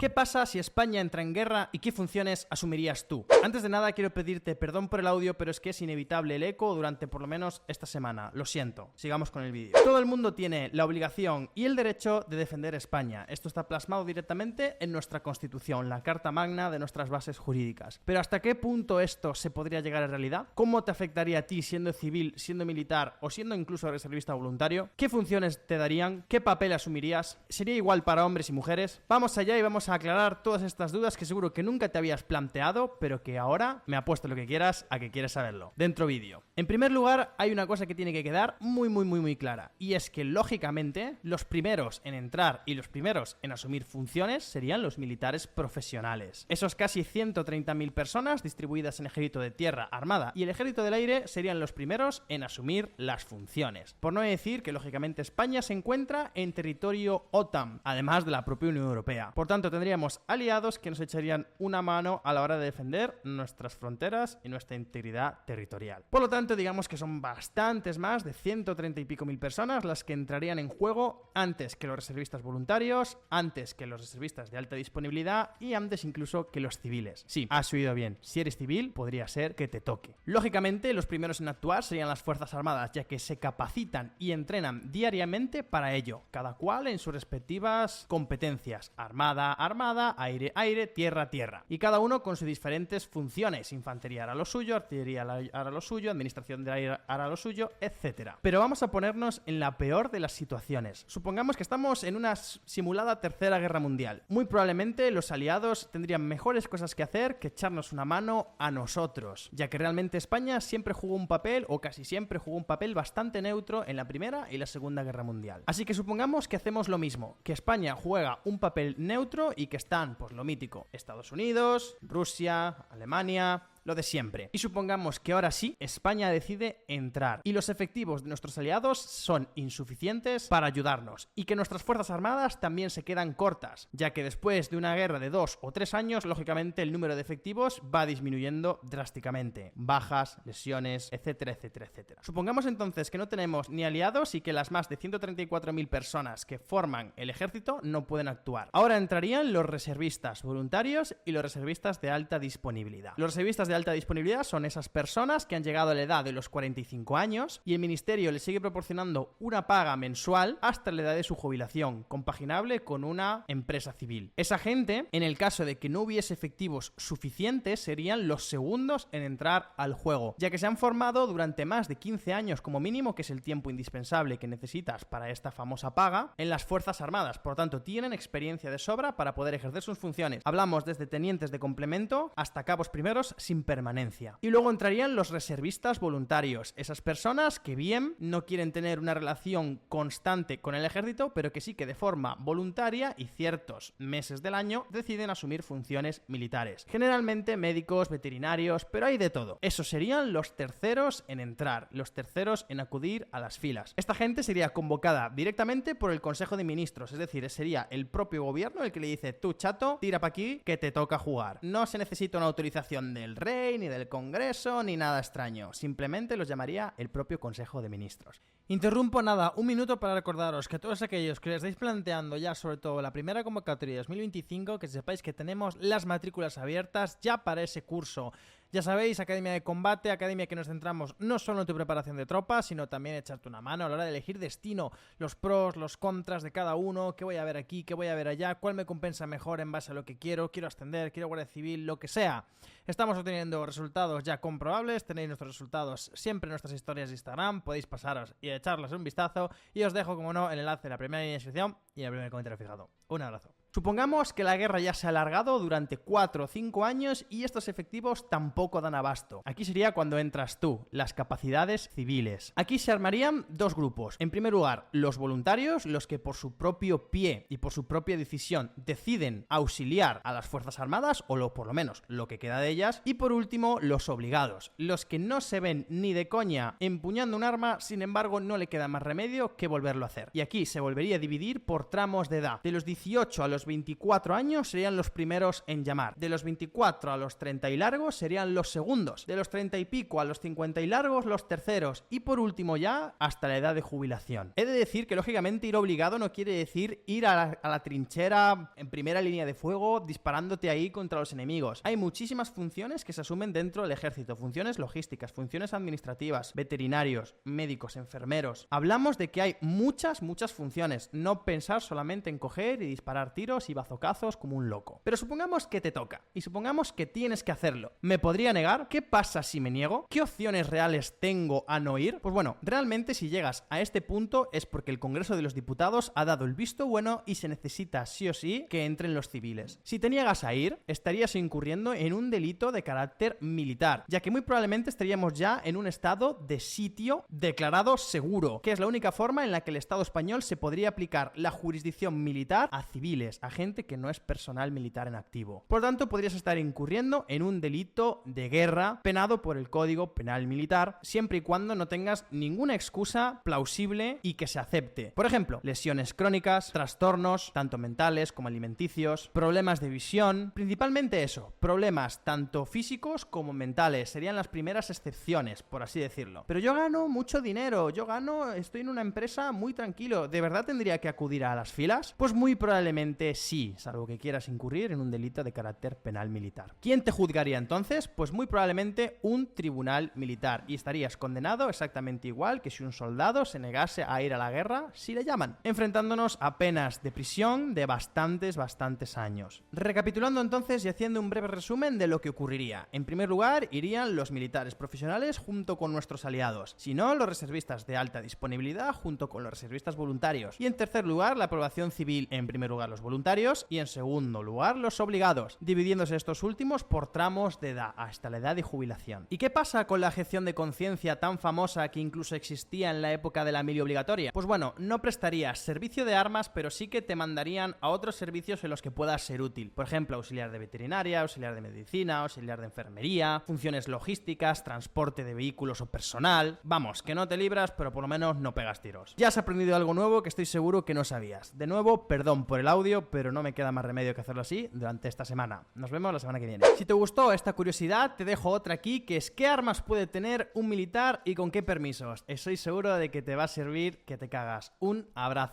¿Qué pasa si España entra en guerra y qué funciones asumirías tú? Antes de nada quiero pedirte perdón por el audio, pero es que es inevitable el eco durante por lo menos esta semana. Lo siento. Sigamos con el vídeo. Todo el mundo tiene la obligación y el derecho de defender España. Esto está plasmado directamente en nuestra Constitución, la Carta Magna de nuestras bases jurídicas. Pero ¿hasta qué punto esto se podría llegar a realidad? ¿Cómo te afectaría a ti siendo civil, siendo militar o siendo incluso reservista voluntario? ¿Qué funciones te darían? ¿Qué papel asumirías? ¿Sería igual para hombres y mujeres? Vamos allá y vamos a aclarar todas estas dudas que seguro que nunca te habías planteado, pero que ahora me apuesto lo que quieras a que quieres saberlo. Dentro vídeo. En primer lugar, hay una cosa que tiene que quedar muy clara, y es que lógicamente los primeros en entrar y los primeros en asumir funciones serían los militares profesionales. Esos casi 130.000 personas distribuidas en ejército de tierra, armada y el ejército del aire serían los primeros en asumir las funciones. Por no decir que lógicamente España se encuentra en territorio OTAN, además de la propia Unión Europea. Por tanto, tendríamos aliados que nos echarían una mano a la hora de defender nuestras fronteras y nuestra integridad territorial. Por lo tanto, digamos que son bastantes más de 130 y pico mil personas las que entrarían en juego antes que los reservistas voluntarios, antes que los reservistas de alta disponibilidad y antes incluso que los civiles. Sí, has oído bien. Si eres civil, podría ser que te toque. Lógicamente, los primeros en actuar serían las Fuerzas Armadas, ya que se capacitan y entrenan diariamente para ello, cada cual en sus respectivas competencias. Armada, aire, tierra. Y cada uno con sus diferentes funciones. Infantería hará lo suyo, artillería hará lo suyo, administración del aire hará lo suyo, etc. Pero vamos a ponernos en la peor de las situaciones. Supongamos que estamos en una simulada tercera guerra mundial. Muy probablemente los aliados tendrían mejores cosas que hacer que echarnos una mano a nosotros, ya que realmente España siempre jugó un papel, o casi siempre jugó un papel bastante neutro en la Primera y la Segunda Guerra Mundial. Así que supongamos que hacemos lo mismo, que España juega un papel neutro y que están, pues lo mítico, Estados Unidos, Rusia, Alemania, lo de siempre. Y supongamos que ahora sí, España decide entrar y los efectivos de nuestros aliados son insuficientes para ayudarnos y que nuestras fuerzas armadas también se quedan cortas, ya que después de una guerra de 2 o 3 años, lógicamente el número de efectivos va disminuyendo drásticamente. Bajas, lesiones, etcétera. Supongamos entonces que no tenemos ni aliados y que las más de 134.000 personas que forman el ejército no pueden actuar. Ahora entrarían los reservistas voluntarios y los reservistas de alta disponibilidad. Los reservistas de alta disponibilidad son esas personas que han llegado a la edad de los 45 años y el ministerio les sigue proporcionando una paga mensual hasta la edad de su jubilación, compaginable con una empresa civil. Esa gente, en el caso de que no hubiese efectivos suficientes, serían los segundos en entrar al juego, ya que se han formado durante más de 15 años como mínimo, que es el tiempo indispensable que necesitas para esta famosa paga, en las Fuerzas Armadas. Por lo tanto, tienen experiencia de sobra para poder ejercer sus funciones. Hablamos desde tenientes de complemento hasta cabos primeros sin permanencia. Y luego entrarían los reservistas voluntarios, esas personas que bien no quieren tener una relación constante con el ejército, pero que sí que de forma voluntaria y ciertos meses del año deciden asumir funciones militares. Generalmente médicos, veterinarios, pero hay de todo. Esos serían los terceros en entrar, los terceros en acudir a las filas. Esta gente sería convocada directamente por el Consejo de Ministros, es decir, sería el propio gobierno el que le dice: tú, chato, tira pa' aquí que te toca jugar. No se necesita una autorización del rey, ni del Congreso, ni nada extraño. Simplemente los llamaría el propio Consejo de Ministros. Interrumpo nada, un minuto para recordaros que todos aquellos que les estáis planteando ya sobre todo la primera convocatoria de 2025, que sepáis que tenemos las matrículas abiertas ya para ese curso. Ya sabéis, Academia de Combate, academia que nos centramos no solo en tu preparación de tropas, sino también echarte una mano a la hora de elegir destino, los pros, los contras de cada uno, qué voy a ver aquí, qué voy a ver allá, cuál me compensa mejor en base a lo que quiero ascender, quiero guardia civil, lo que sea. Estamos obteniendo resultados ya comprobables, tenéis nuestros resultados siempre en nuestras historias de Instagram, podéis pasaros y echarles un vistazo y os dejo, como no, el enlace en la primera línea de descripción y en el primer comentario fijado. Un abrazo. Supongamos que la guerra ya se ha alargado durante 4 o 5 años y estos efectivos tampoco dan abasto. Aquí sería cuando entras tú, las capacidades civiles. Aquí se armarían dos grupos. En primer lugar, los voluntarios, los que por su propio pie y por su propia decisión deciden auxiliar a las Fuerzas Armadas, o por lo menos lo que queda de ellas. Y por último, los obligados, los que no se ven ni de coña empuñando un arma, sin embargo no le queda más remedio que volverlo a hacer. Y aquí se volvería a dividir por tramos de edad. De los 18 a los los 24 años serían los primeros en llamar. De los 24 a los 30 y largos serían los segundos. De los 30 y pico a los 50 y largos, los terceros. Y por último ya, hasta la edad de jubilación. He de decir que lógicamente ir obligado no quiere decir ir a la trinchera en primera línea de fuego disparándote ahí contra los enemigos. Hay muchísimas funciones que se asumen dentro del ejército. Funciones logísticas, funciones administrativas, veterinarios, médicos, enfermeros. Hablamos de que hay muchas funciones. No pensar solamente en coger y disparar tiros y bazocazos como un loco. Pero supongamos que te toca. Y supongamos que tienes que hacerlo. ¿Me podría negar? ¿Qué pasa si me niego? ¿Qué opciones reales tengo a no ir? Pues bueno, realmente si llegas a este punto es porque el Congreso de los Diputados ha dado el visto bueno y se necesita sí o sí que entren los civiles. Si te niegas a ir, estarías incurriendo en un delito de carácter militar, ya que muy probablemente estaríamos ya en un estado de sitio declarado seguro, que es la única forma en la que el Estado español se podría aplicar la jurisdicción militar a civiles, a gente que no es personal militar en activo. Por tanto, podrías estar incurriendo en un delito de guerra penado por el Código Penal Militar, siempre y cuando no tengas ninguna excusa plausible y que se acepte. Por ejemplo, lesiones crónicas, trastornos, tanto mentales como alimenticios, problemas de visión, principalmente eso, problemas tanto físicos como mentales, serían las primeras excepciones, por así decirlo. Pero yo gano mucho dinero, estoy en una empresa muy tranquilo, ¿de verdad tendría que acudir a las filas? Pues muy probablemente sí, salvo que quieras incurrir en un delito de carácter penal militar. ¿Quién te juzgaría entonces? Pues muy probablemente un tribunal militar, y estarías condenado exactamente igual que si un soldado se negase a ir a la guerra si le llaman, enfrentándonos a penas de prisión de bastantes años. Recapitulando entonces y haciendo un breve resumen de lo que ocurriría. En primer lugar, irían los militares profesionales junto con nuestros aliados, si no, los reservistas de alta disponibilidad junto con los reservistas voluntarios. Y en tercer lugar, la población civil, en primer lugar los voluntarios y en segundo lugar los obligados, dividiéndose estos últimos por tramos de edad hasta la edad de jubilación. ¿Y qué pasa con la objeción de conciencia tan famosa que incluso existía en la época de la mili obligatoria? Pues bueno, no prestarías servicio de armas, pero sí que te mandarían a otros servicios en los que puedas ser útil. Por ejemplo, auxiliar de veterinaria, auxiliar de medicina, auxiliar de enfermería, funciones logísticas, transporte de vehículos o personal. Vamos, que no te libras, pero por lo menos no pegas tiros. Ya has aprendido algo nuevo que estoy seguro que no sabías. De nuevo, perdón por el audio, pero no me queda más remedio que hacerlo así durante esta semana. Nos vemos la semana que viene. Si te gustó esta curiosidad, te dejo otra aquí, que es ¿qué armas puede tener un militar y con qué permisos? Estoy seguro de que te va a servir que te cagas. Un abrazo.